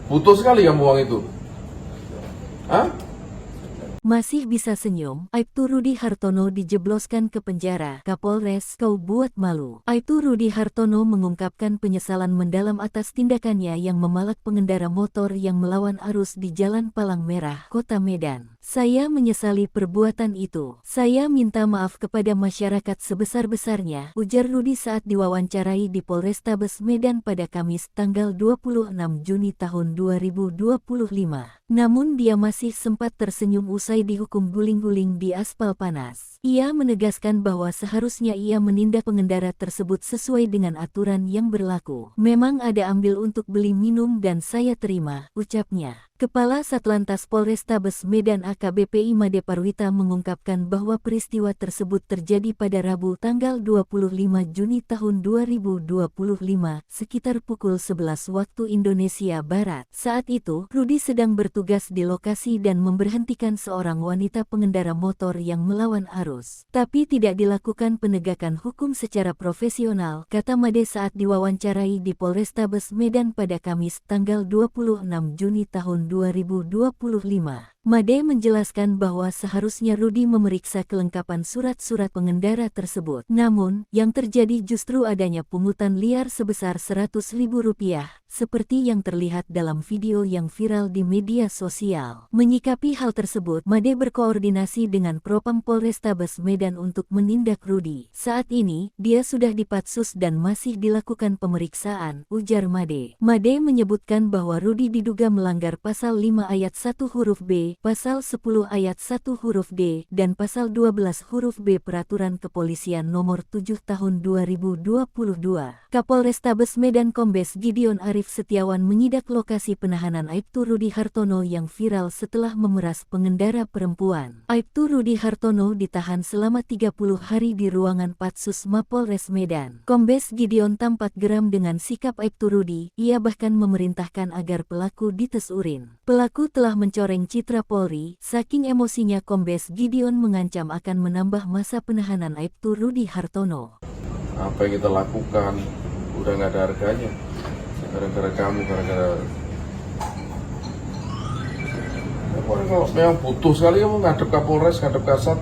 Butuh sekali kamu uang itu. Hah? Masih bisa senyum, Aibtu Rudi Hartono dijebloskan ke penjara. Kapolres, kau buat malu. Aibtu Rudi Hartono mengungkapkan penyesalan mendalam atas tindakannya yang memalak pengendara motor yang melawan arus di Jalan Palang Merah, Kota Medan. Saya menyesali perbuatan itu. Saya minta maaf kepada masyarakat sebesar-besarnya, ujar Rudi saat diwawancarai di Polrestabes Medan pada Kamis tanggal 26 Juni tahun 2025. Namun dia masih sempat tersenyum usai dihukum guling-guling di aspal panas. Ia menegaskan bahwa seharusnya ia menindak pengendara tersebut sesuai dengan aturan yang berlaku. Memang ada ambil untuk beli minum dan saya terima, ucapnya. Kepala Satlantas Polrestabes Medan AKBP Imade Parwita mengungkapkan bahwa peristiwa tersebut terjadi pada Rabu tanggal 25 Juni tahun 2025 sekitar pukul 11 waktu Indonesia Barat. Saat itu, Rudi sedang bertugas di lokasi dan memberhentikan seorang wanita pengendara motor yang melawan arus. Tapi tidak dilakukan penegakan hukum secara profesional, kata Made saat diwawancarai di Polrestabes Medan pada Kamis tanggal 26 Juni tahun 2025. Made menjelaskan bahwa seharusnya Rudi memeriksa kelengkapan surat-surat pengendara tersebut. Namun, yang terjadi justru adanya pungutan liar sebesar Rp100.000, seperti yang terlihat dalam video yang viral di media sosial. Menyikapi hal tersebut, Made berkoordinasi dengan Propam Polrestabes Medan untuk menindak Rudi. Saat ini, dia sudah dipatsus dan masih dilakukan pemeriksaan, ujar Made. Made menyebutkan bahwa Rudi diduga melanggar Pasal 5 Ayat 1 huruf B, Pasal 10 Ayat 1 huruf D, dan Pasal 12 huruf B Peraturan Kepolisian Nomor 7 Tahun 2022. Kapolrestabes Medan Kombes Gideon Arif Setiawan menyidak lokasi penahanan Aibtu Rudi Hartono yang viral setelah memeras pengendara perempuan. Aibtu Rudi Hartono ditahan selama 30 hari di ruangan Patsus Mapolres Medan. Kombes Gideon tampak geram dengan sikap Aibtu Rudi, ia bahkan memerintahkan agar pelaku dites urin. Pelaku telah mencoreng citra Polri, saking emosinya Kombes Gideon mengancam akan menambah masa penahanan Aibtu Rudi Hartono. Apa yang kita lakukan udah nggak ada harganya. Gara-gara kamu, gara-gara... Kalau memang butuh sekali kamu ngadep Kapolres, ngadep Kasat,